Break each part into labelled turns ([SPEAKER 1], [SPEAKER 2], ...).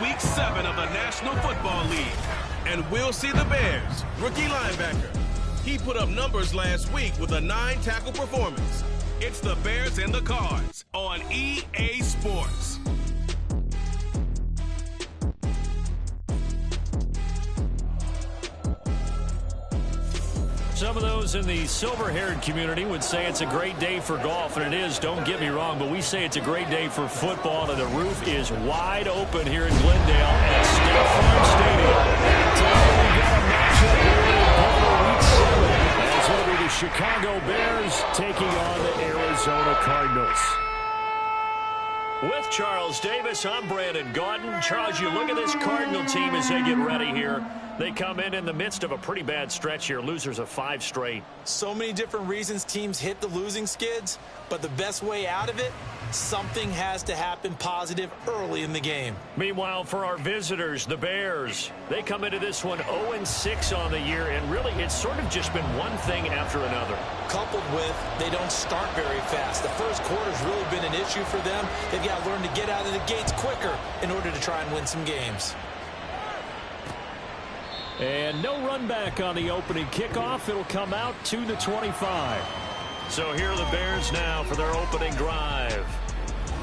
[SPEAKER 1] Week 7 of the National Football League. And we'll see the Bears' rookie linebacker. He put up numbers last week with a 9-tackle performance. It's the Bears and the Cards on EA Sports.
[SPEAKER 2] Some of those in the silver-haired community would say it's a great day for golf, and it is, don't get me wrong, but we say it's a great day for football, and the roof is wide open here in Glendale at State Farm Stadium. Today we got a matchup here in Week 7. As it'll be the Chicago Bears taking on the Arizona Cardinals. With Charles Davis, I'm Brandon Gaudin. Charles, you look at this Cardinal team as they get ready here. They come in the midst of a pretty bad stretch here, losers of 5 straight.
[SPEAKER 3] So many different reasons teams hit the losing skids, but the best way out of it, something has to happen positive early in the game.
[SPEAKER 2] Meanwhile, for our visitors, the Bears, they come into this one 0-6 on the year, and really it's sort of just been one thing after another.
[SPEAKER 3] Coupled with they don't start very fast. The first quarter's really been an issue for them. They've got to learn to get out of the gates quicker in order to try and win some games.
[SPEAKER 2] And no run back on the opening kickoff. It'll come out to the 25. So here are the Bears now for their opening drive.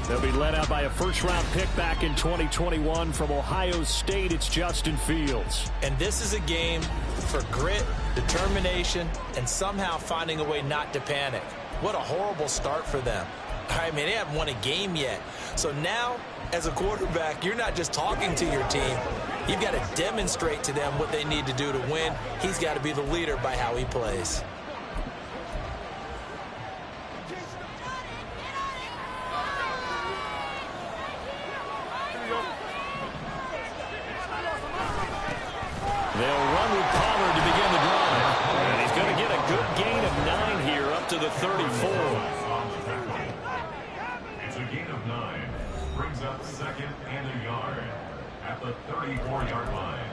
[SPEAKER 2] They'll be led out by a first-round pick back in 2021 from Ohio State. It's Justin Fields.
[SPEAKER 3] And this is a game for grit, determination, and somehow finding a way not to panic. What a horrible start for them. I mean, they haven't won a game yet. So now, as a quarterback, you're not just talking to your team. You've got to demonstrate to them what they need to do to win. He's got to be the leader by how he plays.
[SPEAKER 2] They'll run with Pollard to begin the drive. And he's going to get a good gain of 9 here up to the 34.
[SPEAKER 4] It's a gain of 9. Brings up 2nd and a yard at the 34-yard line.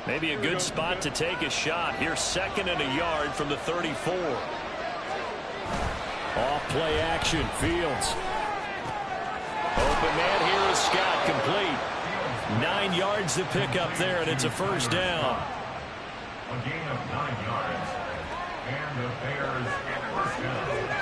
[SPEAKER 2] Maybe a good spot to take a shot. Here's 2nd and a yard from the 34. Off play action. Fields. Open man here is Scott, complete. 9 yards to pick up there, and it's a first down.
[SPEAKER 4] A gain of 9 yards. And the Bears first down.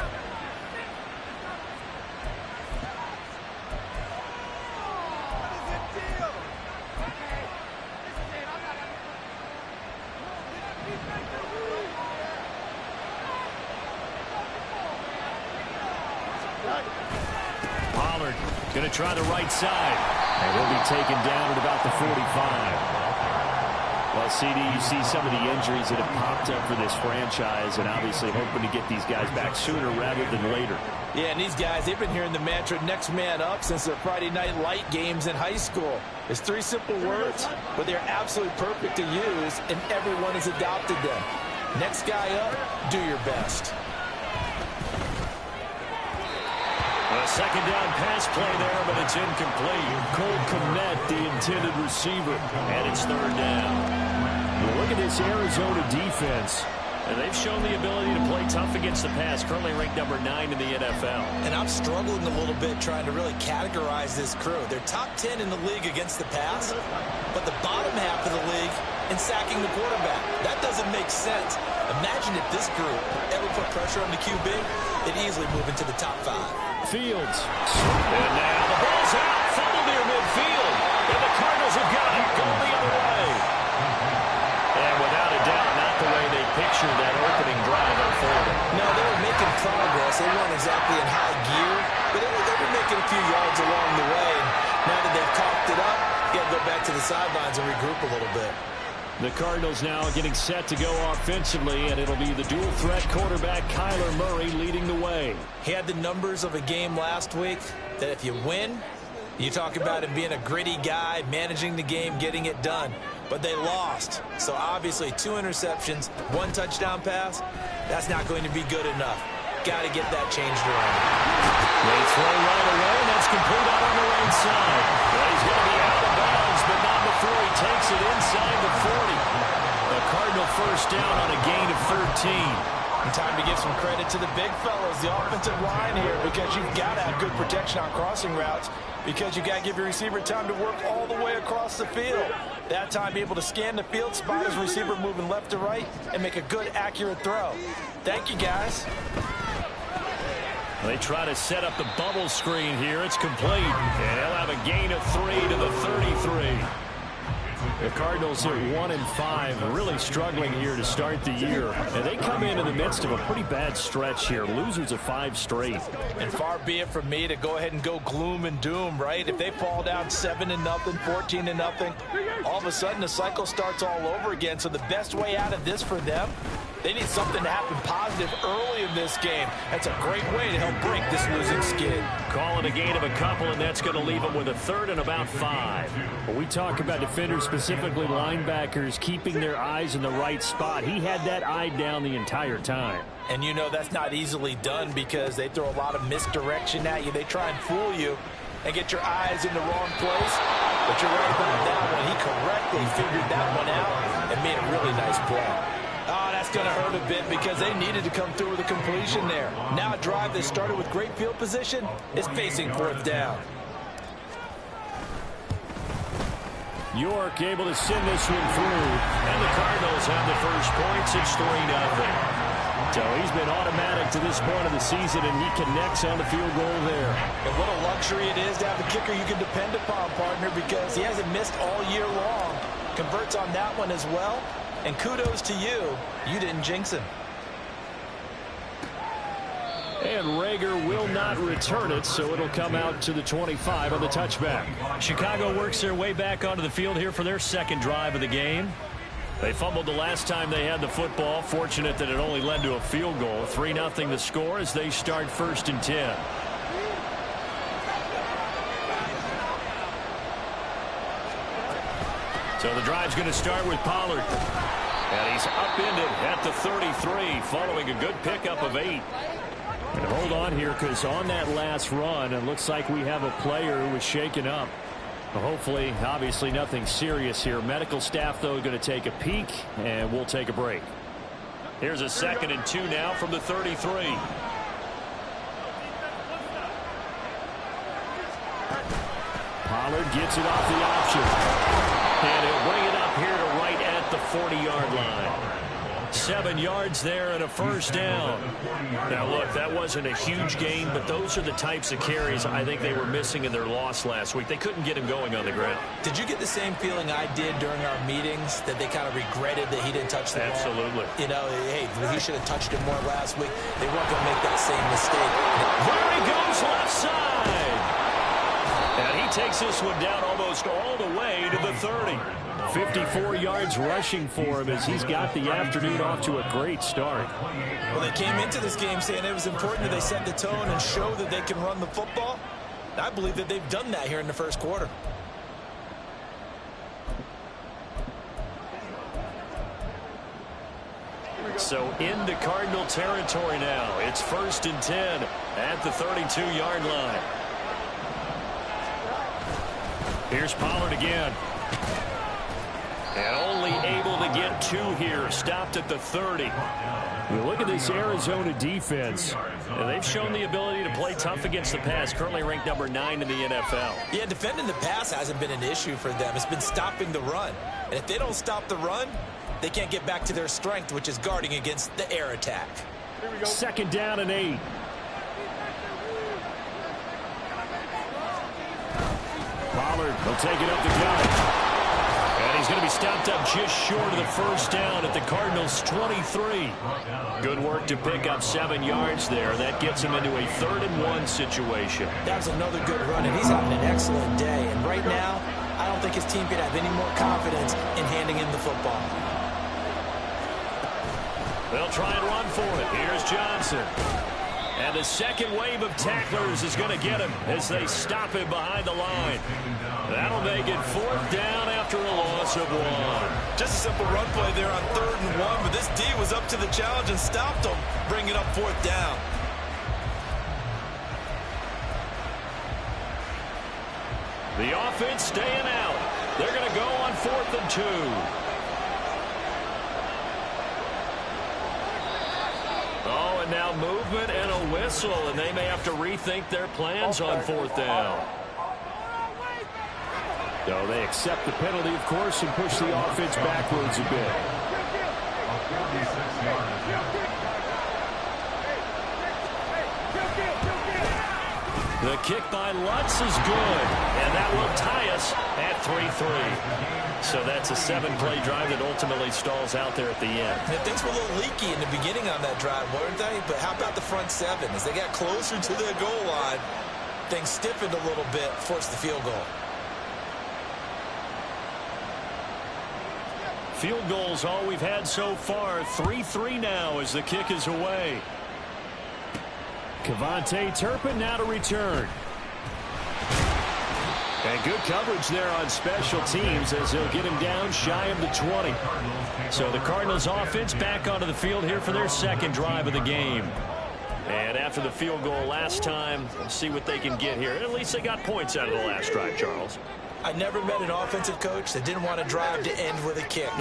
[SPEAKER 2] Pollard going to try the right side. And he'll be taken down at about the 45. Well, CD, you see some of the injuries that have popped up for this franchise, and obviously hoping to get these guys back sooner rather than later.
[SPEAKER 3] Yeah, and these guys, they've been hearing the mantra next man up since their Friday night light games in high school. It's 3 simple words, but they're absolutely perfect to use, and everyone has adopted them. Next guy up, do your best.
[SPEAKER 2] A second down pass play there, but it's incomplete. Cole Kmet, the intended receiver, and it's 3rd down. Well, look at this Arizona defense. And they've shown the ability to play tough against the pass, currently ranked number 9 in the NFL.
[SPEAKER 3] And I'm struggling a little bit trying to really categorize this crew. They're top 10 in the league against the pass, but the bottom half of the league in sacking the quarterback. That doesn't make sense. Imagine if this group ever put pressure on the QB, they'd easily move into the top 5.
[SPEAKER 2] Fields. And now the ball's out, fumble near midfield. And the Cardinals have got it, going the other way. And without a doubt, not the way they pictured that opening drive unfolded.
[SPEAKER 3] No, they were making progress. They weren't exactly in high gear, but they were making a few yards along the way. And now that they've coughed it up, you got to go back to the sidelines and regroup a little bit.
[SPEAKER 2] The Cardinals now getting set to go offensively, and it'll be the dual-threat quarterback Kyler Murray leading the way.
[SPEAKER 3] He had the numbers of a game last week that if you win, you talk about him being a gritty guy, managing the game, getting it done. But they lost. So obviously 2 interceptions, 1 touchdown pass, that's not going to be good enough. Got to get that changed around.
[SPEAKER 2] They throw right away, and that's complete out on the right side. Well, he's going to be out of bounds, but not before he takes it inside the 40. The Cardinal first down on a gain of 13.
[SPEAKER 3] And time to give some credit to the big fellas, the offensive line here, because you've got to have good protection on crossing routes, because you've got to give your receiver time to work all the way across the field. That time, be able to scan the field, spot his receiver moving left to right, and make a good, accurate throw. Thank you, guys.
[SPEAKER 2] They try to set up the bubble screen here. It's complete. And they'll have a gain of 3 to the 33. The Cardinals are 1-5, really struggling here to start the year. And they come in the midst of a pretty bad stretch here. Losers of 5 straight.
[SPEAKER 3] And far be it from me to go ahead and go gloom and doom, right? If they fall down 7-0, 14-0, all of a sudden the cycle starts all over again. So the best way out of this for them, they need something to happen positive early in this game. That's a great way to help break this losing skid.
[SPEAKER 2] Calling a gain of a couple, and that's going to leave them with a third and about 5. When we talk about defenders, specifically linebackers, keeping their eyes in the right spot, he had that eye down the entire time.
[SPEAKER 3] And you know that's not easily done because they throw a lot of misdirection at you. They try and fool you and get your eyes in the wrong place. But you're right about that one. He correctly figured that one out and made a really nice play. Oh, that's going to hurt a bit because they needed to come through with a completion there. Now a drive that started with great field position is facing 4th down.
[SPEAKER 2] York able to send this one through. And the Cardinals have the first points. It's 3-0. So he's been automatic to this point of the season, and he connects on the field goal there.
[SPEAKER 3] And what a luxury it is to have a kicker you can depend upon, partner, because he hasn't missed all year long. Converts on that one as well. And kudos to you. You didn't jinx him.
[SPEAKER 2] And Rager will not return it, so it'll come out to the 25 on the touchback. Chicago works their way back onto the field here for their second drive of the game. They fumbled the last time they had the football. Fortunate that it only led to a field goal. 3-0 the score as they start 1st and 10. So the drive's going to start with Pollard. And he's upended at the 33 following a good pickup of 8. And hold on here because on that last run, it looks like we have a player who was shaken up. Hopefully, obviously nothing serious here. Medical staff, though, going to take a peek, and we'll take a break. Here's a 2nd and 2 now from the 33. Pollard gets it off the option. And he'll bring it up here to right at the 40-yard line. 7 yards there and a first down. Now, look, that wasn't a huge gain, but those are the types of carries I think they were missing in their loss last week. They couldn't get him going on the ground.
[SPEAKER 3] Did you get the same feeling I did during our meetings, that they kind of regretted that he didn't touch the ball?
[SPEAKER 2] Absolutely.
[SPEAKER 3] You know, hey, he should have touched it more last week. They weren't going to make that same mistake.
[SPEAKER 2] There he goes left side. And he takes this one down almost all the way to the 30. 54 yards rushing for him as he's got the afternoon off to a great start.
[SPEAKER 3] Well, they came into this game saying it was important that they set the tone and show that they can run the football. I believe that they've done that here in the first quarter.
[SPEAKER 2] So into Cardinal territory now. It's 1st and 10 at the 32-yard line. Here's Pollard again. And only able to get 2 here. Stopped at the 30. You look at this Arizona defense, and they've shown the ability to play tough against the pass. Currently ranked number 9 in the NFL.
[SPEAKER 3] Yeah, defending the pass hasn't been an issue for them. It's been stopping the run. And if they don't stop the run, they can't get back to their strength, which is guarding against the air attack.
[SPEAKER 2] 2nd down and 8. Pollard will take it up the gut. And he's going to be stopped up just short of the first down at the Cardinals' 23. Good work to pick up 7 yards there. That gets him into a 3rd and 1 situation.
[SPEAKER 3] That was another good run, and he's having an excellent day. And right now, I don't think his team could have any more confidence in handing him the football.
[SPEAKER 2] They'll try and run for it. Here's Johnson. And the second wave of tacklers is going to get him as they stop him behind the line. That'll make it 4th down after a loss of 1.
[SPEAKER 3] Just a simple run play there on 3rd and 1, but this D was up to the challenge and stopped him, bringing up 4th down.
[SPEAKER 2] The offense staying out. They're going to go on 4th and 2. now movement and a whistle, and they may have to rethink their plans on 4th down.
[SPEAKER 5] So they accept the penalty, of course, and push the offense backwards a bit.
[SPEAKER 2] The kick by Lutz is good, and that will tie us at 3-3. So that's a 7-play drive that ultimately stalls out there at the end.
[SPEAKER 3] Yeah, things were a little leaky in the beginning on that drive, weren't they? But how about the front 7? As they got closer to their goal line, things stiffened a little bit, forced the field goal.
[SPEAKER 2] Field goals all we've had so far. 3-3 now as the kick is away.
[SPEAKER 5] Kevontae Turpin now to return. And good coverage there on special teams as he'll get him down shy of the 20.
[SPEAKER 2] So the Cardinals offense back onto the field here for their second drive of the game. And after the field goal last time, we'll see what they can get here. At least they got points out of the last drive, Charles.
[SPEAKER 3] I never met an offensive coach that didn't want to drive to end with a kick.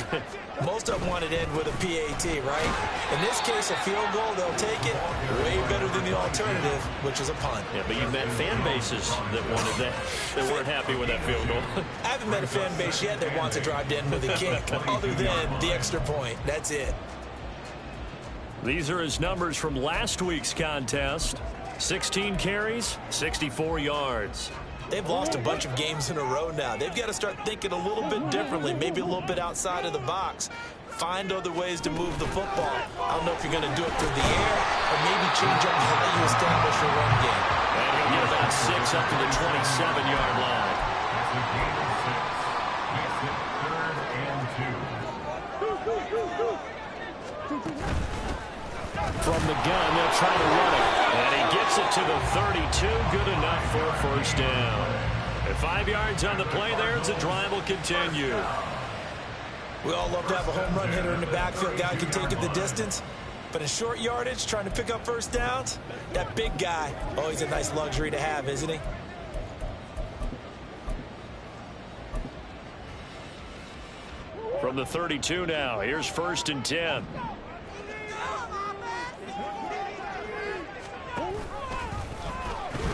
[SPEAKER 3] Most of them wanted to end with a PAT, right? In this case, a field goal, they'll take it. Way better than the alternative, which is a punt.
[SPEAKER 2] Yeah, but you've met fan bases that wanted that, that weren't happy with that field goal.
[SPEAKER 3] I haven't met a fan base yet that wants to drive to end with a kick, other than the extra point. That's it.
[SPEAKER 2] These are his numbers from last week's contest. 16 carries, 64 yards.
[SPEAKER 3] They've lost a bunch of games in a row now. They've got to start thinking a little bit differently, maybe a little bit outside of the box. Find other ways to move the football. I don't know if you're going to do it through the air or maybe change up how you establish your run game.
[SPEAKER 2] And he'll get about 6 up to the 27-yard line.
[SPEAKER 4] It's a game of 6. Makes it 3rd and 2.
[SPEAKER 5] From the gun, they'll try to run it.
[SPEAKER 2] And he gets it to the 32. Good enough for a first down. And 5 yards on the play there as the drive will continue.
[SPEAKER 3] We all love to have a home run hitter in the backfield. Guy can take it the distance. But in short yardage, trying to pick up first downs, that big guy, always a nice luxury to have, isn't he?
[SPEAKER 2] From the 32 now, here's 1st and 10.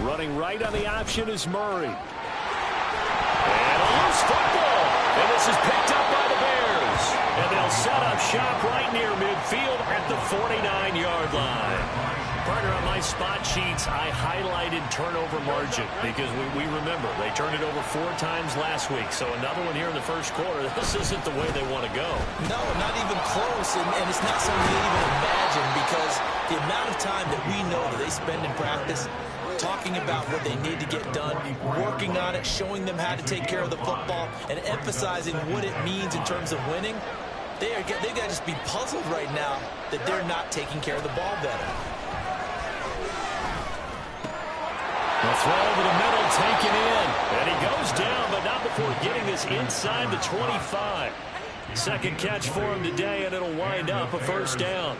[SPEAKER 5] Running right on the option is Murray.
[SPEAKER 2] And a loose football. And this is picked up by the Bears. And they'll set up shop right near midfield at the 49-yard line. Partner, on my spot sheets, I highlighted turnover margin because we remember they turned it over 4 times last week. So another one here in the first quarter. This isn't the way they want to go.
[SPEAKER 3] No, not even close. And it's not something you even imagine because the amount of time that we know that they spend in practice talking about what they need to get done, working on it, showing them how to take care of the football, and emphasizing what it means in terms of winning, they've got to just be puzzled right now that they're not taking care of the ball better.
[SPEAKER 2] The throw over the middle, taken in. And he goes down, but not before getting this inside the 25. Second catch for him today, and it'll wind up a first down.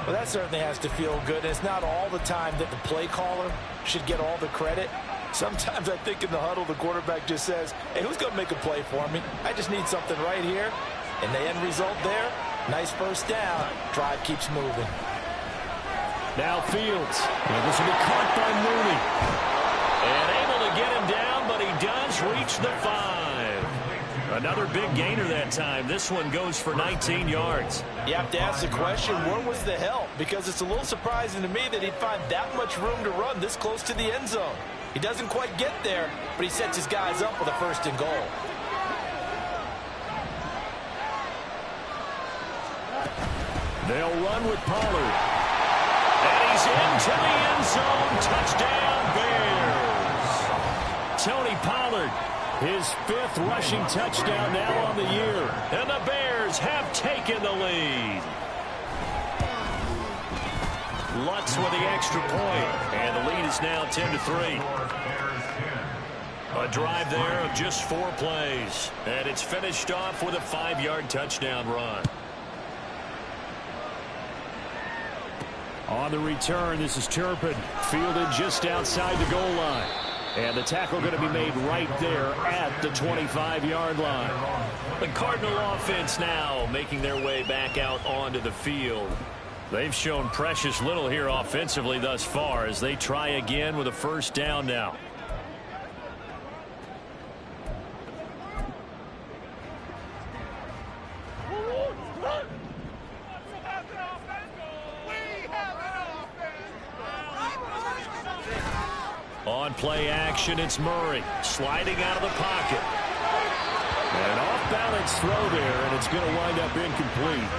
[SPEAKER 3] Well, that certainly has to feel good. It's not all the time that the play caller should get all the credit. Sometimes I think in the huddle, the quarterback just says, hey, who's going to make a play for me? I just need something right here. And the end result there, nice first down. Drive keeps moving.
[SPEAKER 5] Now Fields. And this will be caught by Mooney.
[SPEAKER 2] And able to get him down, but he does reach the 5. Another big gainer that time. This one goes for 19 yards.
[SPEAKER 3] You have to ask the question, where was the help? Because it's a little surprising to me that he'd find that much room to run this close to the end zone. He doesn't quite get there, but he sets his guys up with a 1st and goal.
[SPEAKER 5] They'll run with Pollard.
[SPEAKER 2] And he's into the end zone. Touchdown, Bears.
[SPEAKER 5] Tony Pollard, his 5th rushing touchdown now on the year.
[SPEAKER 2] And the Bears have taken the lead. Lutz with the extra point. And the lead is now 10-3. A drive there of just 4 plays. And it's finished off with a 5-yard touchdown run.
[SPEAKER 5] On the return, this is Turpin, fielded just outside the goal line. And the tackle going to be made right there at the 25-yard line.
[SPEAKER 2] The Cardinal offense now making their way back out onto the field. They've shown precious little here offensively thus far as they try again with a first down now. On play action, it's Murray sliding out of the pocket. An off-balance throw there, and it's going to wind up incomplete.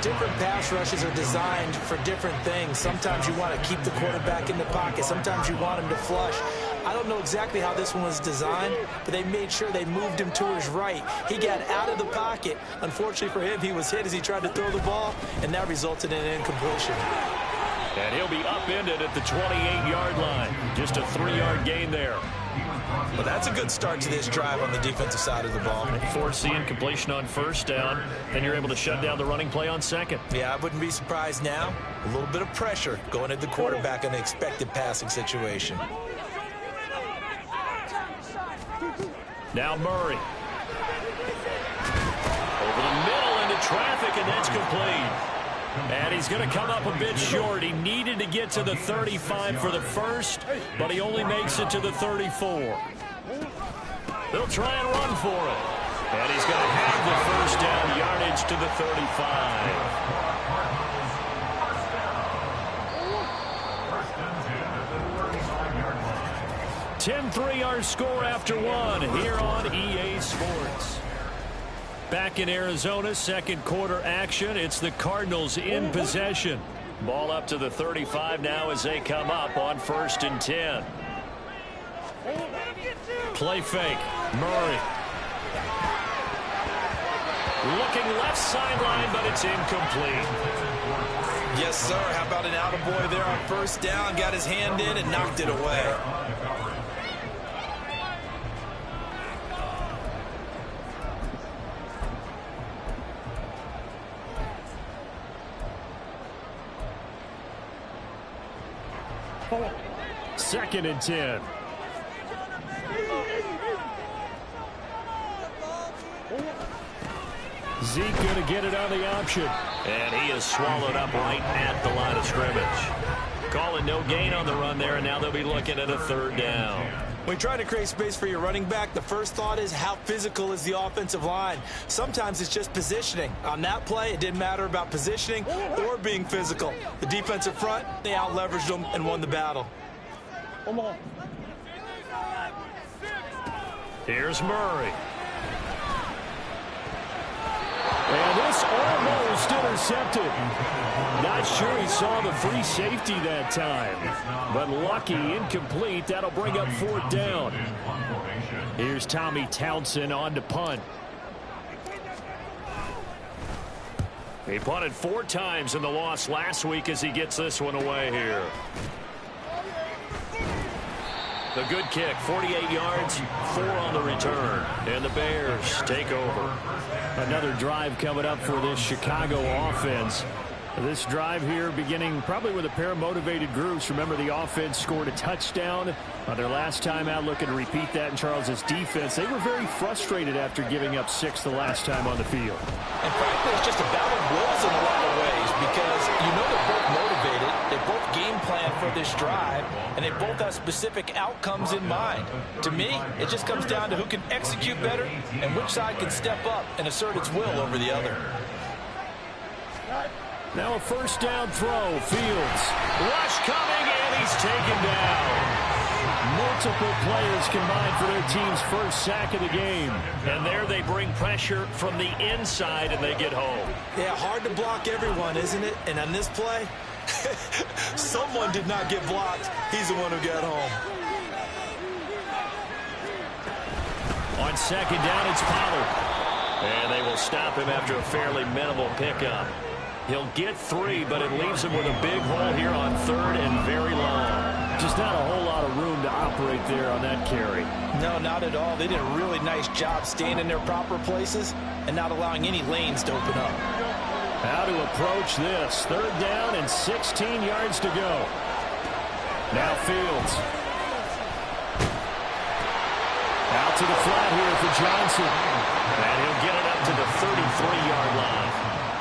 [SPEAKER 3] Different pass rushes are designed for different things. Sometimes you want to keep the quarterback in the pocket. Sometimes you want him to flush. I don't know exactly how this one was designed, but they made sure they moved him to his right. He got out of the pocket. Unfortunately for him, he was hit as he tried to throw the ball, and that resulted in an incompletion.
[SPEAKER 2] And he'll be upended at the 28-yard line. Just a 3-yard gain there.
[SPEAKER 3] Well, that's a good start to this drive on the defensive side of the ball.
[SPEAKER 2] Force the incompletion on first down, then you're able to shut down the running play on second.
[SPEAKER 3] Yeah, I wouldn't be surprised now. A little bit of pressure going at the quarterback in an expected passing situation.
[SPEAKER 2] Now Murray. Over the middle into traffic, and that's complete. And he's going to come up a bit short. He needed to get to the 35 for the first, but he only makes it to the 34. They'll try and run for it. And he's going to have the first down yardage to the 35. 10-3 our score after one here on EA Sports. Back in Arizona, second quarter action. It's the Cardinals in possession. Ball up to the 35 now as they come up on 1st and 10. Play fake. Murray. Looking left sideline, but it's incomplete.
[SPEAKER 3] Yes, sir. How about an attaboy there on first down? Got his hand in and knocked it away.
[SPEAKER 2] Second and 10. Zeke going to get it on the option. And he is swallowed up right at the line of scrimmage. Calling no gain on the run there, and now they'll be looking at a 3rd down.
[SPEAKER 3] When you try to create space for your running back, the first thought is how physical is the offensive line. Sometimes it's just positioning. On that play, it didn't matter about positioning or being physical. The defensive front, they out-leveraged them and won the battle.
[SPEAKER 6] Come on.
[SPEAKER 2] Here's Murray. And this almost intercepted. Not sure he saw the free safety that time. But lucky, incomplete. That'll bring up 4th down. Here's Tommy Townsend on to punt. He punted 4 times in the loss last week as he gets this one away here. The good kick, 48 yards, 4 on the return. And the Bears take over. Another drive coming up for this Chicago offense. This drive here beginning probably with a pair of motivated groups. Remember, the offense scored a touchdown on their last time out, looking to repeat that in Charles' defense. They were very frustrated after giving up 6 the last time on the field.
[SPEAKER 3] And frankly, it's just a battle of wills in a lot of ways because you know they're both motivated. They both game plan for this drive, and they both have specific outcomes in mind. To me, it just comes down to who can execute better and which side can step up and assert its will over the other.
[SPEAKER 2] Now a first down throw. Fields. Rush coming, and he's taken down. Multiple players combined for their team's first sack of the game. And there they bring pressure from the inside, and they get home.
[SPEAKER 3] Yeah, hard to block everyone, isn't it? And on this play, someone did not get blocked. He's the one who got home.
[SPEAKER 2] On second down, it's Pollard. And they will stop him after a fairly minimal pickup. He'll get 3, but it leaves him with a big hole here on 3rd and very long. Just not a whole lot of room to operate there on that carry.
[SPEAKER 3] No, not at all. They did a really nice job staying in their proper places and not allowing any lanes to open up.
[SPEAKER 2] How to approach this. 3rd down and 16 yards to go. Now Fields. Out to the flat here for Johnson. And he'll get it up to the 33-yard line.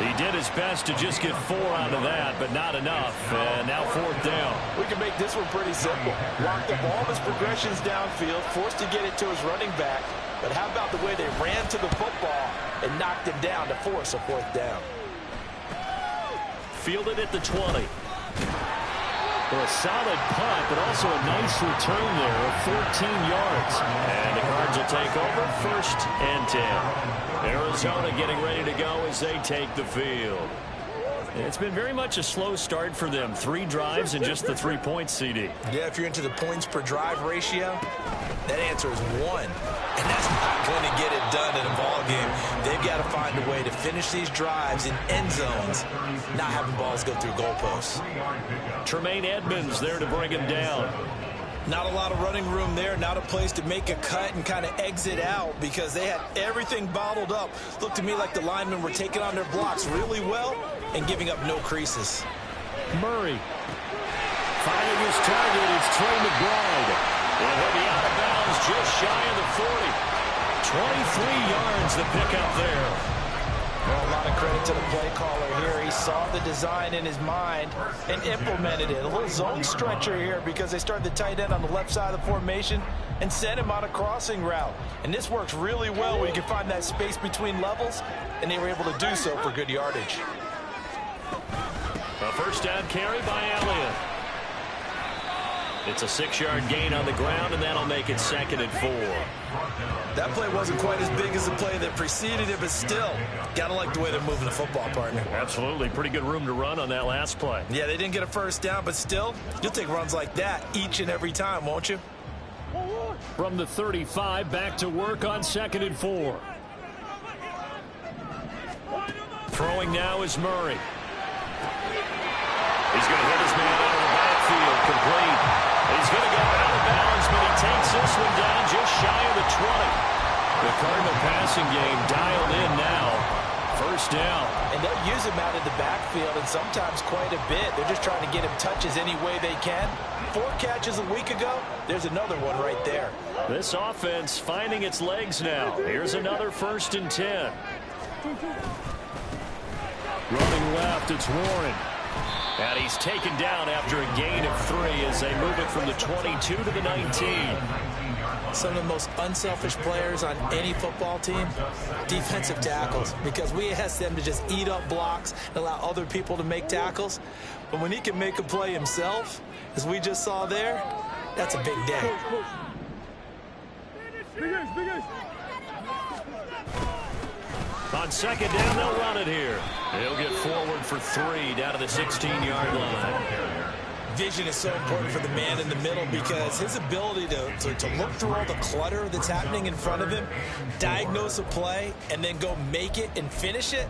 [SPEAKER 2] He did his best to just get 4 out of that, but not enough. And now 4th down.
[SPEAKER 3] We can make this one pretty simple. Lock up all of his progressions downfield, forced to get it to his running back. But how about the way they ran to the football and knocked him down to force a 4th down?
[SPEAKER 2] Fielded at the 20. Well, a solid punt, but also a nice return there of 14 yards. And the Cards will take over 1st and 10. Arizona getting ready to go as they take the field. It's been very much a slow start for them. 3 drives and just the 3 points, CD.
[SPEAKER 3] Yeah, if you're into the points per drive ratio, that answer is 1. And that's not going to get it done in a ball game. They've got to find a way to finish these drives in end zones, not having balls go through goalposts.
[SPEAKER 2] Tremaine Edmonds there to bring him down.
[SPEAKER 3] Not a lot of running room there, not a place to make a cut and kind of exit out because they had everything bottled up. Looked to me like the linemen were taking on their blocks really well and giving up no creases.
[SPEAKER 2] Murray finding his target. It's Trey McBride. He'll be out of bounds just shy of the 40. 23 yards the pickup there.
[SPEAKER 3] Well, a lot of credit to the play caller here. He saw the design in his mind and implemented it. A little zone stretcher here because they started the tight end on the left side of the formation and sent him on a crossing route. And this works really well when you can find that space between levels, and they were able to do so for good yardage.
[SPEAKER 2] A 1st down carry by Elliott. It's a 6-yard gain on the ground, and that'll make it 2nd and 4.
[SPEAKER 3] That play wasn't quite as big as the play that preceded it, but still, gotta like the way they're moving the football, partner.
[SPEAKER 2] Absolutely. Pretty good room to run on that last play.
[SPEAKER 3] Yeah, they didn't get a 1st down, but still, you'll take runs like that each and every time, won't you?
[SPEAKER 2] From the 35, back to work on 2nd and 4. Throwing now is Murray. He's going to hit his man out of the backfield, complete. He's going to go out of bounds, but he takes this one down just shy of the 20. The Cardinal passing game dialed in now. 1st down.
[SPEAKER 3] And they'll use him out of the backfield, and sometimes quite a bit. They're just trying to get him touches any way they can. 4 catches a week ago. There's another one right there.
[SPEAKER 2] This offense finding its legs now. Here's another 1st and 10. Running left, it's Warren. And he's taken down after a gain of 3 as they move it from the 22 to the 19.
[SPEAKER 3] Some of the most unselfish players on any football team, defensive tackles, because we ask them to just eat up blocks and allow other people to make tackles. But when he can make a play himself, as we just saw there, that's a big day.
[SPEAKER 2] On 2nd down, they'll run it here. He'll get forward for 3 down to the 16-yard line.
[SPEAKER 3] Vision is so important for the man in the middle because his ability to look through all the clutter that's happening in front of him, diagnose a play, and then go make it and finish it,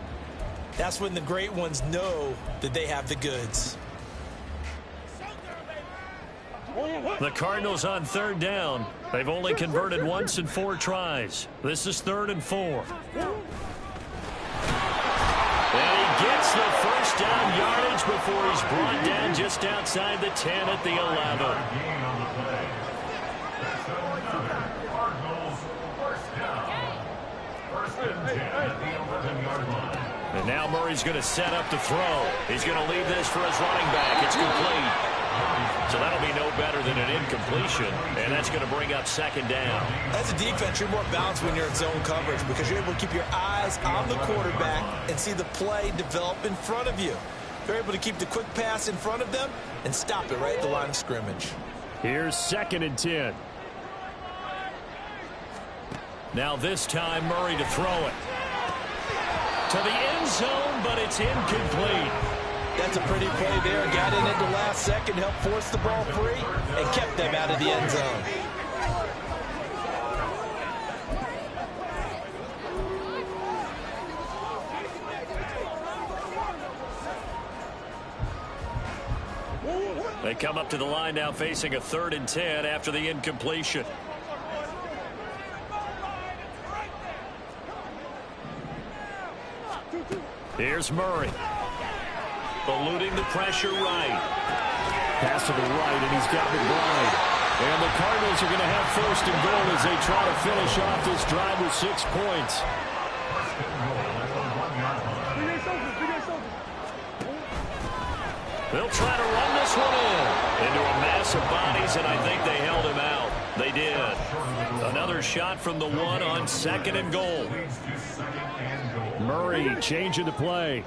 [SPEAKER 3] that's when the great ones know that they have the goods.
[SPEAKER 2] The Cardinals on 3rd down. They've only converted once in 4 tries. This is 3rd and 4. And he gets the 1st down yardage before he's brought down just outside the 10 at the 11. And now Murray's going to set up to throw. He's going to leave this for his running back. It's complete. So that'll be no better than an incompletion, and that's going to bring up 2nd down.
[SPEAKER 3] As a defense, you're more balanced when you're in zone coverage because you're able to keep your eyes on the quarterback and see the play develop in front of you. You're able to keep the quick pass in front of them and stop it right at the line of scrimmage.
[SPEAKER 2] Here's 2nd and 10. Now this time, Murray to throw it. To the end zone, but it's incomplete.
[SPEAKER 3] That's a pretty play there. Got in at the last second, helped force the ball free, and kept them out of the end zone.
[SPEAKER 2] They come up to the line now facing a 3rd and 10 after the incompletion. Here's Murray. Eluding the pressure right. Pass to the right, and he's got McBride. And the Cardinals are going to have 1st and goal as they try to finish off this drive with 6 points. They'll try to run this one into a mass of bodies, and I think they held him out. They did. Another shot from the one on 2nd and goal.
[SPEAKER 5] Murray changing the play.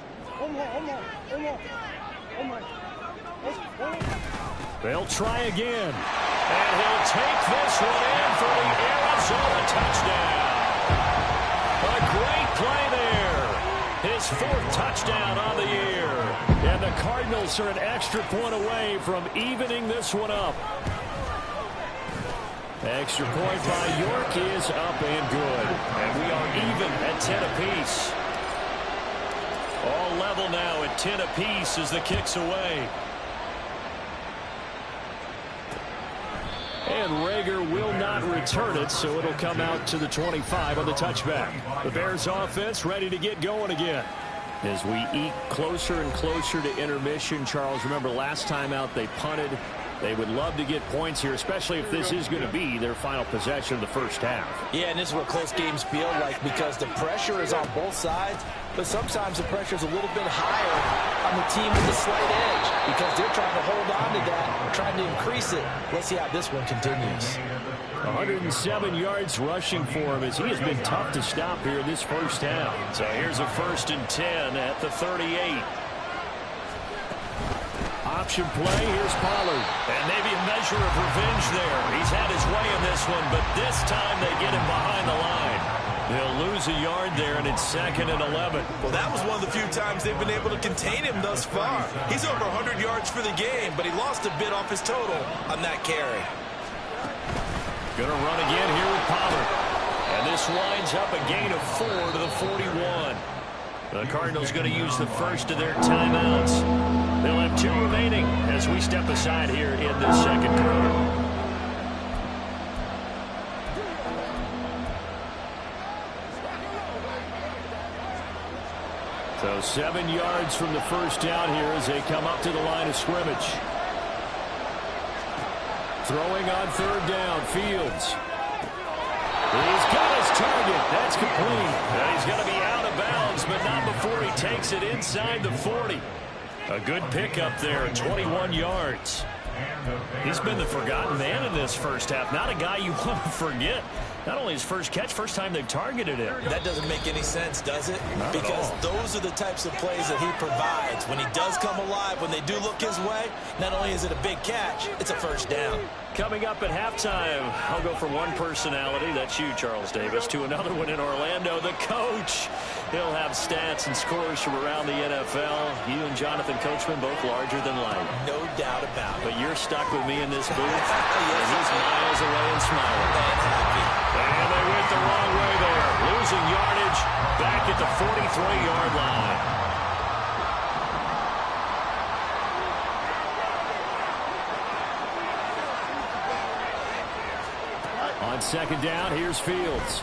[SPEAKER 5] They'll try again.
[SPEAKER 2] And he'll take this one in for the Arizona touchdown. A great play there. His 4th touchdown on the year.
[SPEAKER 5] And the Cardinals are an extra point away from evening this one up. Extra point by York is up and good.
[SPEAKER 2] And we are even at 10 apiece. All level now at 10 apiece as the kick's away.
[SPEAKER 5] And Rager will not return it, so it'll come out to the 25 on the touchback. The Bears offense ready to get going again. As we eke closer and closer to intermission, Charles, remember last time out they punted. They would love to get points here, especially if this is going to be their final possession of the first half.
[SPEAKER 3] Yeah, and this is what close games feel like because the pressure is on both sides, but sometimes the pressure is a little bit higher on the team with the slight edge because they're trying to hold on to that, trying to increase it. Let's see how this one continues.
[SPEAKER 5] 107 yards rushing for him as he has been tough to stop here in this first half.
[SPEAKER 2] So here's a 1st and 10 at the 38.
[SPEAKER 5] Option play, here's Pollard.
[SPEAKER 2] And maybe a measure of revenge there. He's had his way in this one, but this time they get him behind the line. They'll lose a yard there, and it's 2nd and 11.
[SPEAKER 3] Well, that was one of the few times they've been able to contain him thus far. He's over 100 yards for the game, but he lost a bit off his total on that carry.
[SPEAKER 2] Going to run again here with Pollard. And this winds up a gain of 4 to the 41. The Cardinals going to use the first of their timeouts. They'll have 2 remaining as we step aside here in this 2nd quarter.
[SPEAKER 5] So 7 yards from the first down here as they come up to the line of scrimmage. Throwing on 3rd down, Fields. He's got his target. That's complete.
[SPEAKER 2] He's going to be out of bounds, but not before he takes it inside the 40. A good pickup there, 21 yards. He's been the forgotten man in this first half. Not a guy you want to forget. Not only his first catch, first time they've targeted him.
[SPEAKER 3] That doesn't make any sense, does it?
[SPEAKER 2] Not
[SPEAKER 3] because those are the types of plays that he provides. When he does come alive, when they do look his way, not only is it a big catch, it's a first down.
[SPEAKER 2] Coming up at halftime, I'll go from one personality, that's you, Charles Davis, to another one in Orlando, the coach. He'll have stats and scores from around the NFL. You and Jonathan Coachman both larger than life.
[SPEAKER 3] No doubt about it.
[SPEAKER 2] But you're stuck with me in this booth, and he's miles away and smiling.
[SPEAKER 3] And happy.
[SPEAKER 2] And they went the wrong way there. Losing yardage back at the 43-yard line.
[SPEAKER 5] On 2nd down, here's Fields.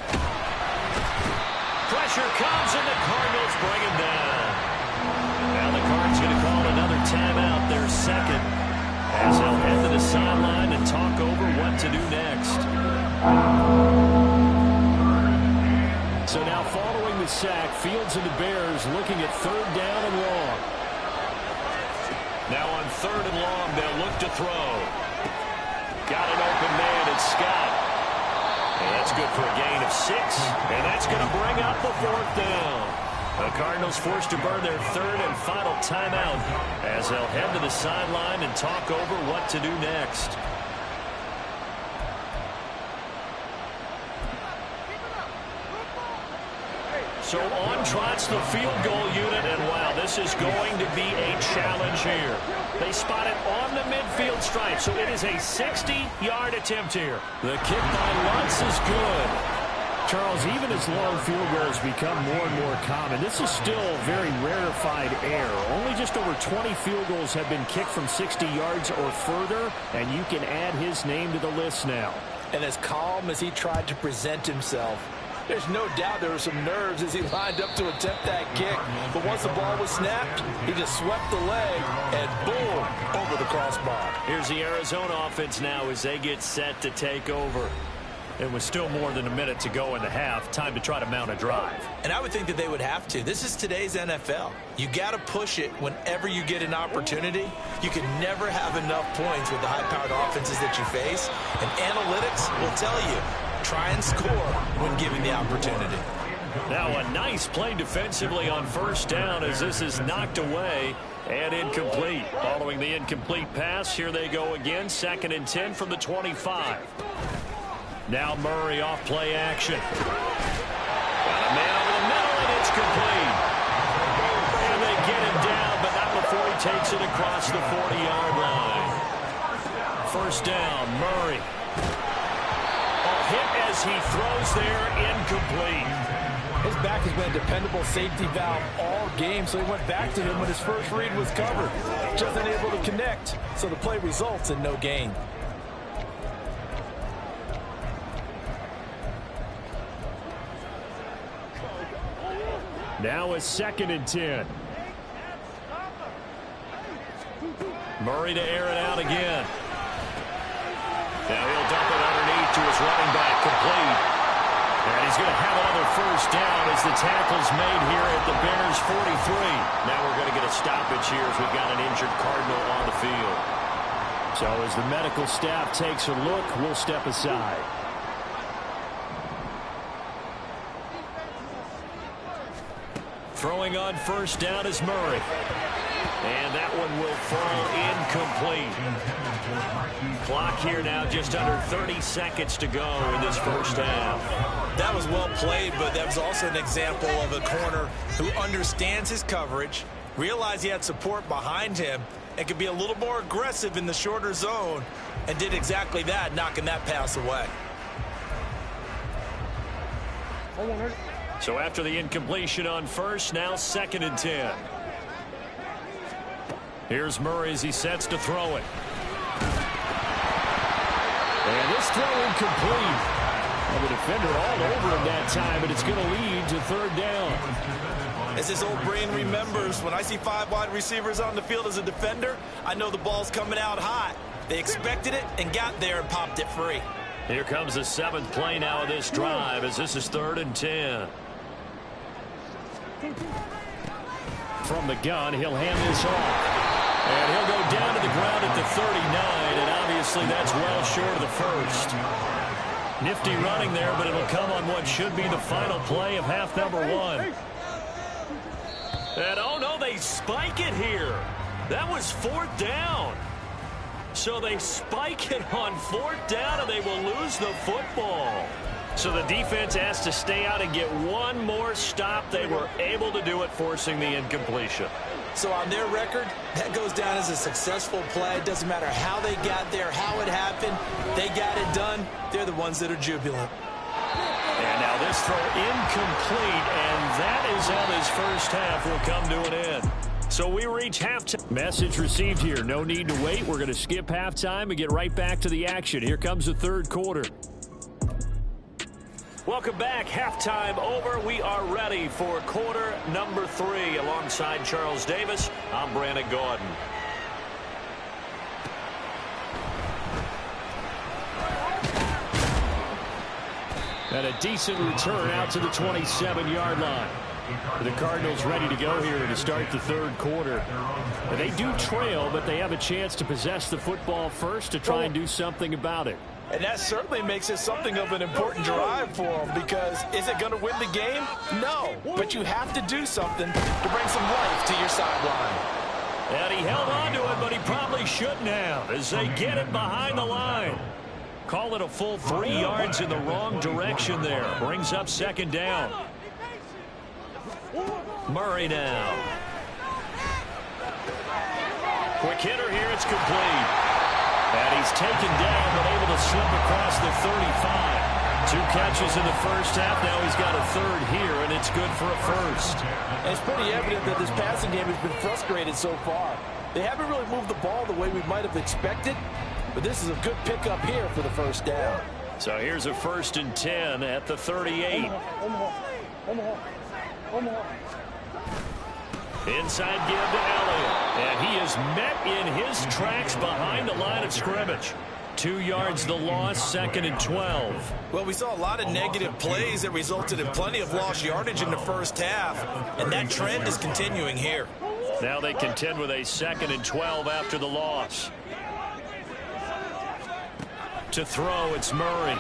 [SPEAKER 2] Pressure comes, and the Cardinals bring him down. Now the Cardinals going to call another timeout, their 2nd, as they'll head to the sideline and talk over what to do next.
[SPEAKER 5] So now following the sack, Fields and the Bears looking at 3rd down and long.
[SPEAKER 2] Now on 3rd and long, they'll look to throw. Got an open man, it's Scott. And that's good for a gain of 6. And that's going to bring up the 4th down. The Cardinals forced to burn their 3rd and final timeout as they'll head to the sideline and talk over what to do next. So on trots the field goal unit, and wow, this is going to be a challenge here. They spot it on the midfield stripe, so it is a 60-yard attempt here.
[SPEAKER 5] The kick by Lutz is good. Charles, even as long field goals become more and more common, this is still very rarefied air. Only just over 20 field goals have been kicked from 60 yards or further, and you can add his name to the list now.
[SPEAKER 3] And as calm as he tried to present himself, there's no doubt there were some nerves as he lined up to attempt that kick. But once the ball was snapped, he just swept the leg and boom, over the crossbar.
[SPEAKER 2] Here's the Arizona offense now as they get set to take over. It was still more than a minute to go in the half. Time to try to mount a drive.
[SPEAKER 3] And I would think that they would have to. This is today's NFL. You got to push it whenever you get an opportunity. You can never have enough points with the high-powered offenses that you face. And analytics will tell you, try and score when given the opportunity.
[SPEAKER 2] Now a nice play defensively on first down as this is knocked away and incomplete. Following the incomplete pass, here they go again. 2nd and 10 from the 25. Now Murray off play action. Got a man over the middle, and it's complete. And they get him down, but not before he takes it across the 40-yard line. First down, Murray. A hit as he throws there, incomplete.
[SPEAKER 6] His back has been a dependable safety valve all game, so he went back to him when his first read was covered. Just unable to connect, so the play results in no gain.
[SPEAKER 5] Now a 2nd and 10.
[SPEAKER 2] Murray to air it out again. Now he'll dump it underneath to his running back, complete. And he's going to have another first down as the tackle's made here at the Bears 43. Now we're going to get a stoppage here as we've got an injured Cardinal on the field.
[SPEAKER 5] So as the medical staff takes a look, we'll step aside.
[SPEAKER 2] Throwing on first down is Murray. And that one will fall incomplete. Clock here now just under 30 seconds to go in this first half.
[SPEAKER 3] That was well played, but that was also an example of a corner who understands his coverage, realized he had support behind him, and could be a little more aggressive in the shorter zone, and did exactly that, knocking that pass away.
[SPEAKER 2] So after the incompletion on first, now 2nd and 10. Here's Murray as he sets to throw it.
[SPEAKER 5] And this throw incomplete. And the defender all over him that time, but it's going to lead to 3rd down.
[SPEAKER 3] As his old brain remembers, when I see 5 wide receivers on the field as a defender, I know the ball's coming out hot. They expected it and got there and popped it free.
[SPEAKER 2] Here comes the 7th play now of this drive as this is 3rd and 10.
[SPEAKER 5] From the gun, he'll hand this off.
[SPEAKER 2] And he'll go down to the ground at the 39, and obviously that's well short of the first. Nifty running there, but it'll come on what should be the final play of half number 1. And oh no, they spike it here. That was 4th down. So they spike it on 4th down, and they will lose the football. So the defense has to stay out and get one more stop. They were able to do it, forcing the incompletion.
[SPEAKER 3] So on their record, that goes down as a successful play. It doesn't matter how they got there, how it happened. They got it done. They're the ones that are jubilant.
[SPEAKER 2] And now this throw incomplete, and that is how this first half will come to an end. So we reach halftime.
[SPEAKER 5] Message received here. No need to wait. We're going to skip halftime and get right back to the action. Here comes the 3rd quarter.
[SPEAKER 2] Welcome back. Halftime over. We are ready for quarter number 3. Alongside Charles Davis, I'm Brandon Gordon.
[SPEAKER 5] And a decent return out to the 27-yard line. The Cardinals ready to go here to start the 3rd quarter. And they do trail, but they have a chance to possess the football first to try and do something about it.
[SPEAKER 6] And that certainly makes it something of an important drive for them, because is it going to win the game? No, but you have to do something to bring some life to your sideline.
[SPEAKER 2] And he held on to it, but he probably shouldn't have as they get it behind the line. Call it a full 3 yards in the wrong direction there. Brings up 2nd down. Murray now. Quick hitter here. It's complete. And he's taken down, but able to slip across the 35. 2 catches in the first half. Now he's got a 3rd here, and it's good for a first.
[SPEAKER 6] And it's pretty evident that this passing game has been frustrated so far. They haven't really moved the ball the way we might have expected, but this is a good pickup here for the first down.
[SPEAKER 2] So here's a 1st and 10 at the 38. Inside give to Elliott. And he is met in his tracks behind the line of scrimmage.
[SPEAKER 5] 2 yards the loss, 2nd and 12.
[SPEAKER 3] Well, we saw a lot of negative plays that resulted in plenty of lost yardage in the first half, and that trend is continuing here.
[SPEAKER 5] Now they contend with a 2nd and 12 after the loss. To throw, it's Murray.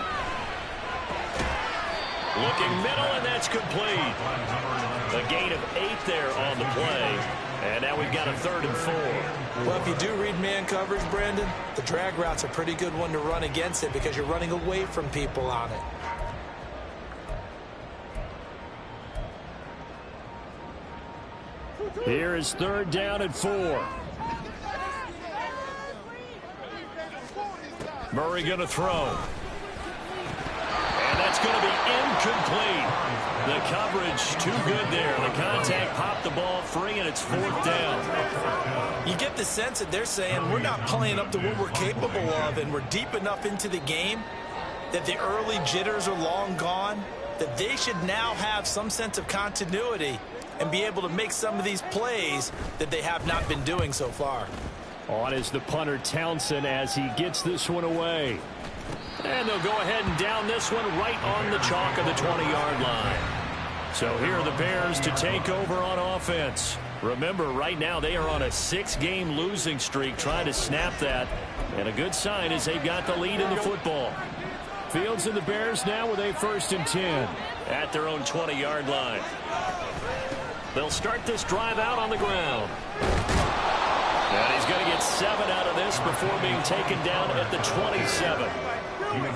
[SPEAKER 5] Looking middle, and that's complete. A gain of 8 there on the play. And now we've got a 3rd and 4.
[SPEAKER 3] Well, if you do read man coverage, Brandon, the drag route's a pretty good one to run against it because you're running away from people on it.
[SPEAKER 5] Here is 3rd down and 4. Murray going to throw. And that's going to be incomplete. The coverage too good there. The contact popped the ball free, and it's 4th down.
[SPEAKER 3] You get the sense that they're saying we're not playing up to what we're capable of, and we're deep enough into the game that the early jitters are long gone, that they should now have some sense of continuity and be able to make some of these plays that they have not been doing so far.
[SPEAKER 5] On is the punter Townsend as he gets this one away. And they'll go ahead and down this one right on the chalk of the 20-yard line. So here are the Bears to take over on offense. Remember, right now they are on a 6-game losing streak, trying to snap that. And a good sign is they've got the lead in the football. Fields and the Bears now with a 1st and 10 at their own 20-yard line. They'll start this drive out on the ground. And he's going to get 7 out of this before being taken down at the 27.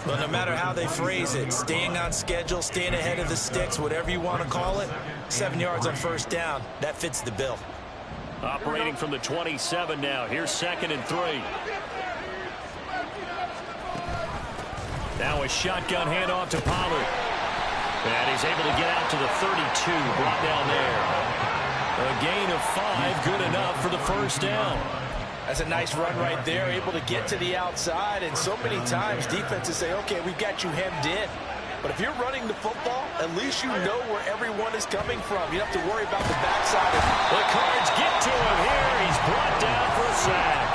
[SPEAKER 3] But no matter how they phrase it, staying on schedule, staying ahead of the sticks, whatever you want to call it, 7 yards on 1st down, that fits the bill.
[SPEAKER 5] Operating from the 27 now. Here's 2nd and 3. Now a shotgun handoff to Pollard. And he's able to get out to the 32, brought down there. A gain of 5, good enough for the 1st down.
[SPEAKER 3] That's a nice run right there, able to get to the outside. And so many times defenses say, okay, we've got you hemmed in. But if you're running the football, at least you know where everyone is coming from. You don't have to worry about the backside.
[SPEAKER 5] The Cards get to him here. He's brought down for a sack.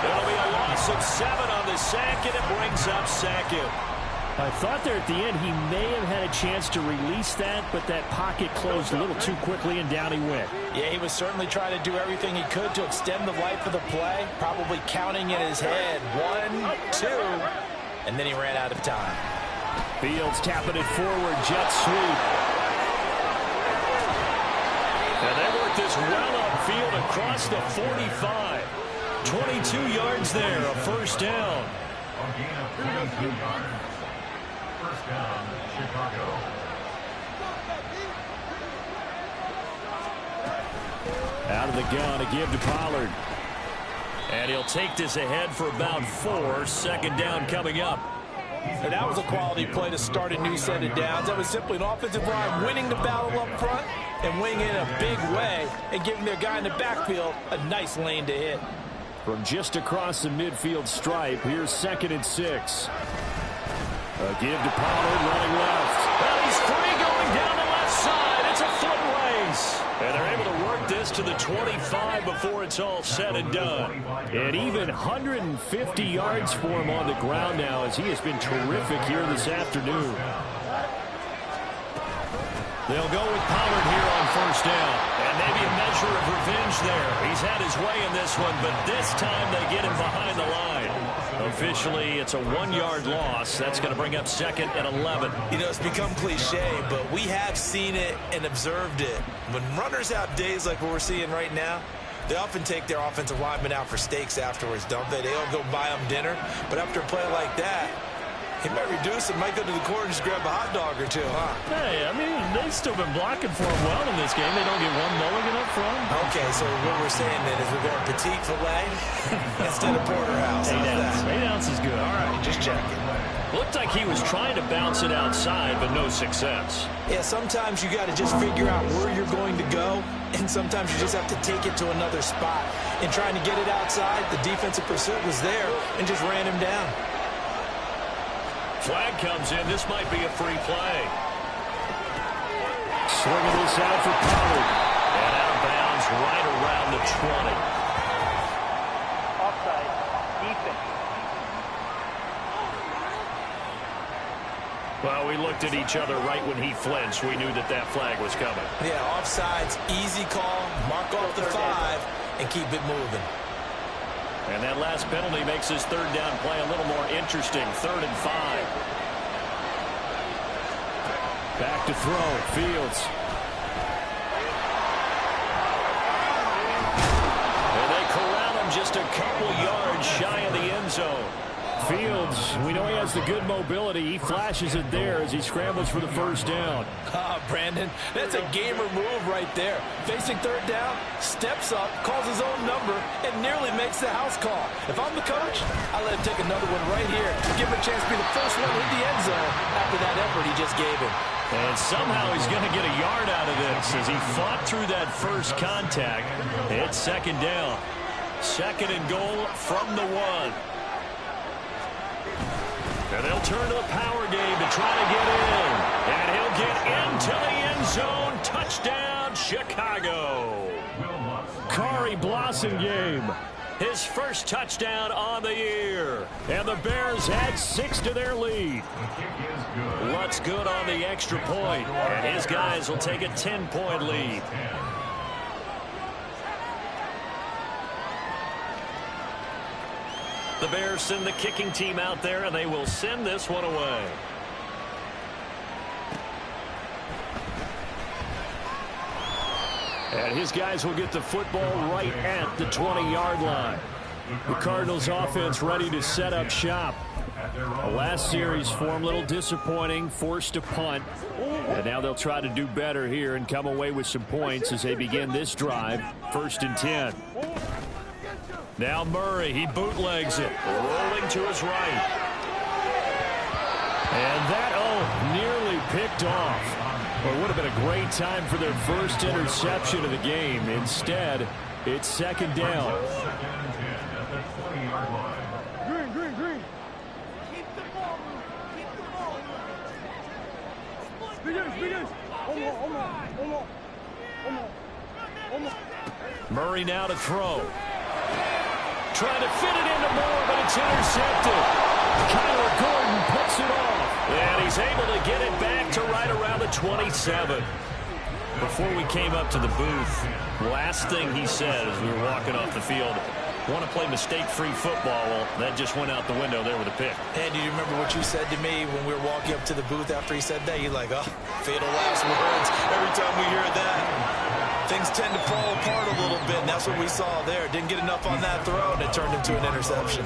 [SPEAKER 5] It'll be a loss of 7 on the sack, and it brings up 2nd.
[SPEAKER 2] I thought there at the end he may have had a chance to release that, but that pocket closed a little too quickly, and down he went.
[SPEAKER 3] Yeah, he was certainly trying to do everything he could to extend the life of the play, probably counting in his head 1, 2, and then he ran out of time.
[SPEAKER 5] Fields tapping it forward, jet sweep. And they work this well upfield across the 45. 22 yards there, a 1st down.
[SPEAKER 4] A gain of 22 yards. 1st down, Chicago.
[SPEAKER 5] Out of the gun, a give to Pollard. And he'll take this ahead for about 4. 2nd down coming up.
[SPEAKER 3] And that was a quality play to start a new set of downs. That was simply an offensive line winning the battle up front and winning in a big way and giving their guy in the backfield a nice lane to hit.
[SPEAKER 5] From just across the midfield stripe, here's 2nd and 6. A give to Pollard running left. Well, he's free going down the left side. It's a foot race. And they're able to work this to the 25 before it's all said and done. And even 150 yards for him on the ground now as he has been terrific here this afternoon. They'll go with Pollard here on 1st down. And maybe a measure of revenge there. He's had his way in this one, but this time they get him behind the line. Officially, it's a 1-yard loss. That's going to bring up 2nd and 11.
[SPEAKER 3] You know, it's become cliche, but we have seen it and observed it. When runners have days like what we're seeing right now, they often take their offensive linemen out for steaks afterwards, don't they? They all go buy them dinner. But after a play like that, he might reduce it, might go to the corner and just grab a hot dog or two, huh?
[SPEAKER 2] Hey, I mean, they've still been blocking for him well in this game. They don't get one mulligan up front.
[SPEAKER 3] Okay, so what we're saying then is we're going petite filet instead of porterhouse.
[SPEAKER 2] 8 ounces. 8 ounces is good.
[SPEAKER 3] All right, just checking.
[SPEAKER 5] Looked like he was trying to bounce it outside, but no success.
[SPEAKER 3] Yeah, sometimes you got to just figure out where you're going to go, and sometimes you just have to take it to another spot. In trying to get it outside, the defensive pursuit was there and just ran him down.
[SPEAKER 5] Flag comes in. This might be a free play.
[SPEAKER 2] Swinging this out for Pollard.
[SPEAKER 5] And out of bounds right around the 20.
[SPEAKER 7] Offside. Defense.
[SPEAKER 2] Well, we looked at each other right when he flinched. We knew that that flag was coming.
[SPEAKER 3] Yeah, offsides, easy call, mark off the 5, and keep it moving.
[SPEAKER 2] And that last penalty makes his third down play a little more interesting. 3rd and 5.
[SPEAKER 5] Back to throw. Fields.
[SPEAKER 2] And they corral him just a couple yards shy of the end zone.
[SPEAKER 5] Fields, we know he has the good mobility. He flashes it there as he scrambles for the first down.
[SPEAKER 6] Brandon, that's a gamer move right there. Facing 3rd down, steps up, calls his own number, and nearly makes the house call. If I'm the coach, I let him take another one right here. Give him a chance to be the first one to hit the end zone after that effort he just gave him.
[SPEAKER 2] And somehow he's going to get a yard out of this as he fought through that first contact. It's 2nd down. 2nd and goal from the 1. And they'll turn to the power game to try to get in. And he'll get into the end zone. Touchdown, Chicago.
[SPEAKER 5] Kari Blasingame.
[SPEAKER 2] His first touchdown on the year. And the Bears add 6 to their lead. Lutz good on the extra point. And his guys will take a 10-point lead. The Bears send the kicking team out there, and they will send this one away.
[SPEAKER 5] And his guys will get the football right at the 20-yard line. The Cardinals offense ready to set up shop. The last series form a little disappointing, forced to punt. And now they'll try to do better here and come away with some points as they begin this drive. 1st and 10. Now Murray, he bootlegs it, rolling to his right. And that, nearly picked off. Well, it would have been a great time for their first interception of the game. Instead, it's 2nd down.
[SPEAKER 7] Green. Keep the ball. Big Ace.
[SPEAKER 2] Murray now to throw. Trying to fit it into Moore, but it's intercepted. Kyler Gordon puts it off. And he's able to get it back to right around the 27. Before we came up to the booth, last thing he said as we were walking off the field, want to play mistake-free football. Well, that just went out the window there with a pick.
[SPEAKER 3] And do you remember what you said to me when we were walking up to the booth after he said that? You're like, oh, fatal last words. Every time we hear that, things tend to fall apart a little bit, and that's what we saw there. Didn't get enough on that throw, and it turned into an interception.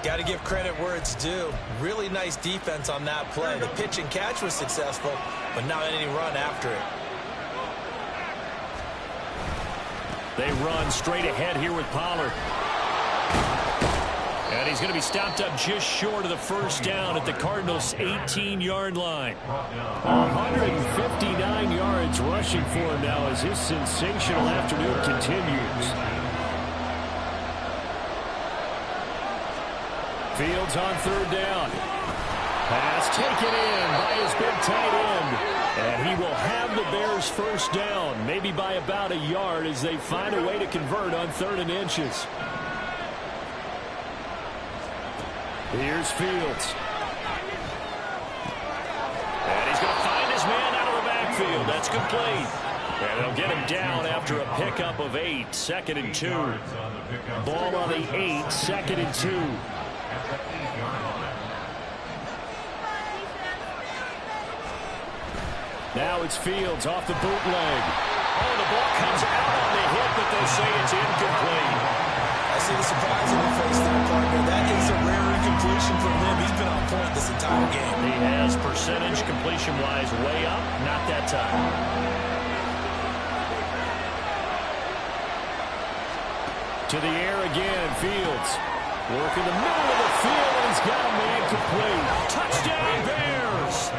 [SPEAKER 3] Got to give credit where it's due. Really nice defense on that play. The pitch and catch was successful, but not any run after it.
[SPEAKER 2] They run straight ahead here with Pollard. And he's going to be stopped up just short of the first down at the Cardinals' 18-yard line.
[SPEAKER 5] 159 yards rushing for him now as his sensational afternoon continues. Fields on 3rd down. Pass taken in by his big tight end. And he will have the Bears first down, maybe by about a yard as they find a way to convert on 3rd and inches. Here's Fields.
[SPEAKER 2] And he's going to find his man out of the backfield. That's complete. And they'll get him down after a pickup of 8, 2nd and 2. Ball on the 8, 2nd and 2.
[SPEAKER 5] Now it's Fields off the bootleg.
[SPEAKER 2] Oh, the ball comes out on the hit, but they'll say it's incomplete.
[SPEAKER 3] I see the surprise in the face there, partner. That is a rare incompletion from him. He's been on point this entire game.
[SPEAKER 2] He has percentage completion-wise way up. Not that time.
[SPEAKER 5] To the air again, Fields. Working the middle of the field, and he's got a man complete.
[SPEAKER 2] Touchdown, Bears!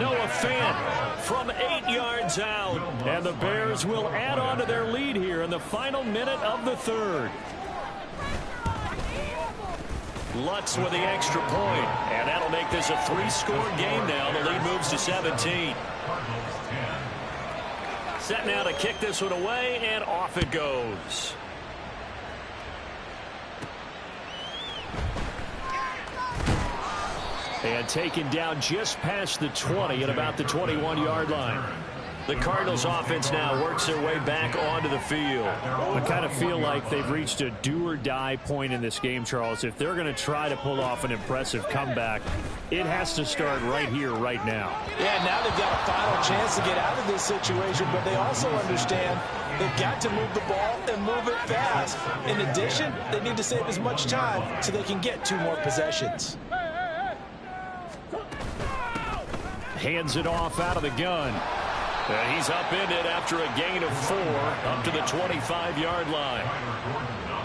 [SPEAKER 2] Noah Fant from 8 yards out.
[SPEAKER 5] And the Bears will add on to their lead here in the final minute of the 3rd.
[SPEAKER 2] Lutz with the extra point. And that'll make this a 3-score game now. The lead moves to 17. Set now to kick this one away, and off it goes.
[SPEAKER 5] And taken down just past the 20 at about the 21-yard line. The Cardinals offense now works their way back onto the field. I kind of feel like they've reached a do-or-die point in this game, Charles. If they're going to try to pull off an impressive comeback, it has to start right here, right now.
[SPEAKER 3] Yeah, now they've got a final chance to get out of this situation, but they also understand they've got to move the ball and move it fast. In addition, they need to save as much time so they can get 2 more possessions.
[SPEAKER 5] Hands it off out of the gun.
[SPEAKER 2] And he's upended after a gain of 4 up to the 25-yard line.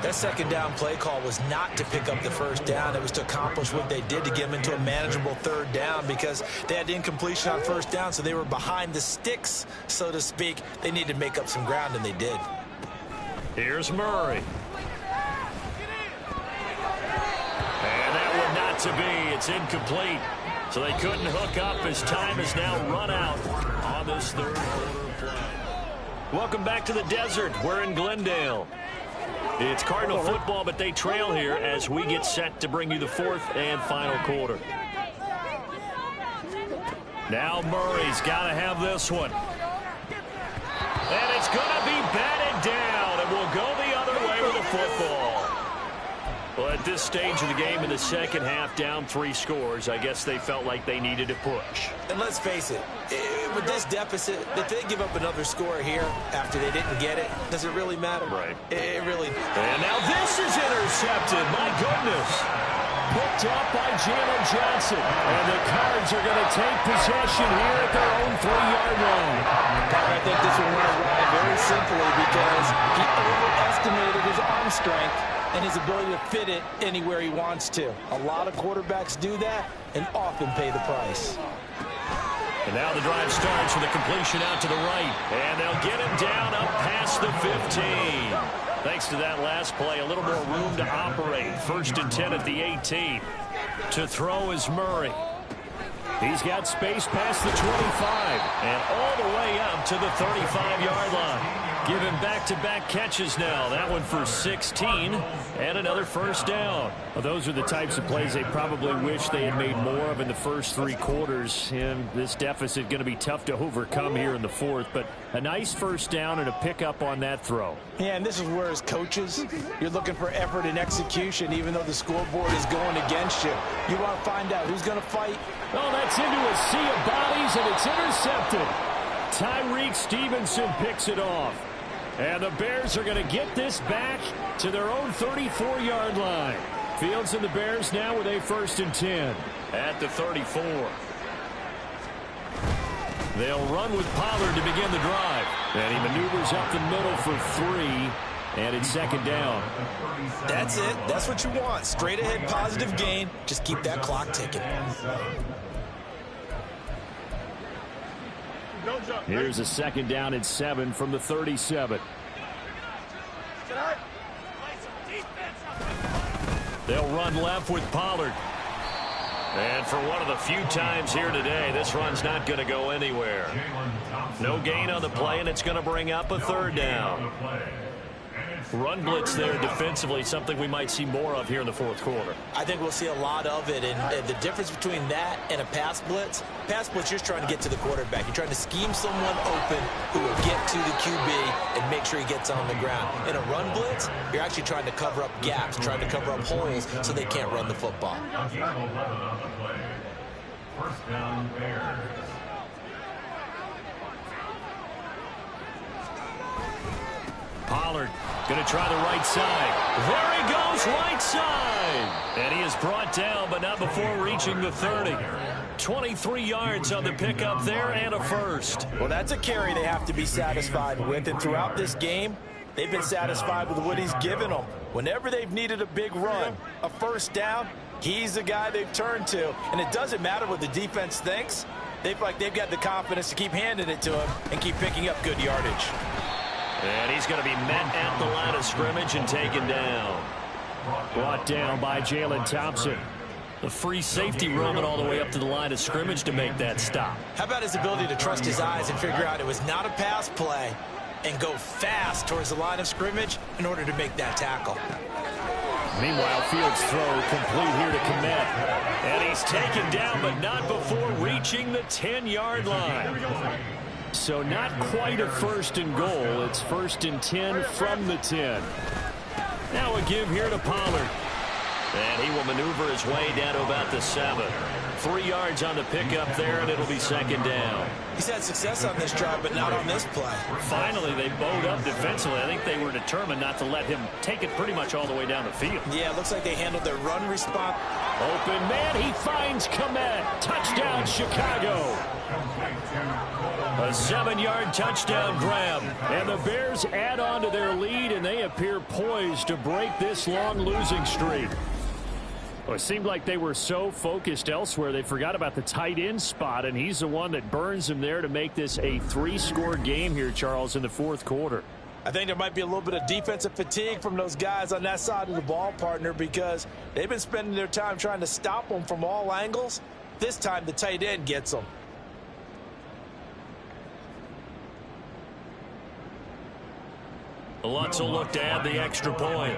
[SPEAKER 3] That second down play call was not to pick up the first down. It was to accomplish what they did to get them into a manageable third down because they had incompletion on first down, so they were behind the sticks, so to speak. They needed to make up some ground, and they did.
[SPEAKER 2] Here's Murray. And that one not to be. It's incomplete. So they couldn't hook up as time is now run out on this third quarter play. Welcome back to the desert. We're in Glendale. It's Cardinal football, but they trail here as we get set to bring you the 4th and final quarter. Now Murray's got to have this one. And it's going to be batted down, and we'll go the other way with the football. Well, at this stage of the game in the second half, down 3 scores, I guess they felt like they needed to push.
[SPEAKER 3] And let's face it, with this deficit, if they give up another score here after they didn't get it, does it really matter?
[SPEAKER 2] Right.
[SPEAKER 3] It really...
[SPEAKER 2] And now this is intercepted. My goodness.
[SPEAKER 5] Picked up by Jalen Johnson. And the Cards are going to take possession here at their own 3-yard line.
[SPEAKER 3] I think this will win away very simply because he overestimated his arm strength and his ability to fit it anywhere he wants to. A lot of quarterbacks do that and often pay the price.
[SPEAKER 2] And now the drive starts with a completion out to the right. And they'll get him down up past the 15. Thanks to that last play, a little more room to operate. 1st and 10 at the 18. To throw is Murray.
[SPEAKER 5] He's got space past the 25
[SPEAKER 2] and all the way up to the 35-yard line. Give him back-to-back catches now. That one for 16 and another first down.
[SPEAKER 5] Well, those are the types of plays they probably wish they had made more of in the first 3 quarters. And this deficit going to be tough to overcome here in the 4th. But a nice first down and a pickup on that throw.
[SPEAKER 3] Yeah, and this is where as coaches, you're looking for effort and execution even though the scoreboard is going against you. You want to find out who's going to fight.
[SPEAKER 5] Oh, that's into a sea of bodies, and it's intercepted. Tyreek Stevenson picks it off. And the Bears are going to get this back to their own 34-yard line. Fields and the Bears now with a 1st and 10.
[SPEAKER 2] At the 34. They'll run with Pollard to begin the drive.
[SPEAKER 5] And he maneuvers up the middle for 3. And it's 2nd down.
[SPEAKER 3] That's it. That's what you want. Straight ahead positive gain. Just keep that clock ticking.
[SPEAKER 5] Here's a 2nd down and 7 from the 37.
[SPEAKER 2] They'll run left with Pollard. And for one of the few times here today, this run's not going to go anywhere. No gain on the play, and it's going to bring up a 3rd down. Run blitz there defensively, something we might see more of here in the 4th quarter.
[SPEAKER 3] I think we'll see a lot of it, and the difference between that and a pass blitz, you're trying to get to the quarterback. You're trying to scheme someone open who will get to the QB and make sure he gets on the ground. In a run blitz, you're actually trying to cover up gaps, trying to cover up holes so they can't run the football.
[SPEAKER 4] 1st down, Bears.
[SPEAKER 2] Pollard going to try the right side. There he goes, right side. And he is brought down, but not before reaching the 30. 23 yards on the pickup there and a first.
[SPEAKER 3] Well, that's a carry they have to be satisfied with. And throughout this game, they've been satisfied with what he's given them. Whenever they've needed a big run, a first down, he's the guy they've turned to. And it doesn't matter what the defense thinks. They've got the confidence to keep handing it to him and keep picking up good yardage.
[SPEAKER 2] And he's going to be met at the line of scrimmage and taken down.
[SPEAKER 5] Brought down by Jalen Thompson.
[SPEAKER 2] The free safety roaming all the way up to the line of scrimmage to make that stop.
[SPEAKER 3] How about his ability to trust his eyes and figure out it was not a pass play and go fast towards the line of scrimmage in order to make that tackle?
[SPEAKER 5] Meanwhile, Fields' throw complete here to Kmet. And he's taken down, but not before reaching the 10-yard line. So not quite a first and goal. It's first and 10 from the 10. Now a give here to Pollard.
[SPEAKER 2] And he will maneuver his way down to about the 7. 3 yards on the pickup there, and it'll be second down.
[SPEAKER 3] He's had success on this drive, but not on this play.
[SPEAKER 2] Finally, they bowed up defensively. I think they were determined not to let him take it pretty much all the way down the field.
[SPEAKER 3] Yeah, it looks like they handled their run response.
[SPEAKER 5] Open man, he finds Kmet. Touchdown, Chicago.
[SPEAKER 2] A 7-yard touchdown grab.
[SPEAKER 5] And the Bears add on to their lead, and they appear poised to break this long losing streak. Well, it seemed like they were so focused elsewhere, they forgot about the tight end spot, and he's the one that burns them there to make this a 3-score game here, Charles, in the fourth quarter.
[SPEAKER 3] I think there might be a little bit of defensive fatigue from those guys on that side of the ball, partner, because they've been spending their time trying to stop them from all angles. This time, the tight end gets them.
[SPEAKER 2] Lutz will look to add the extra point.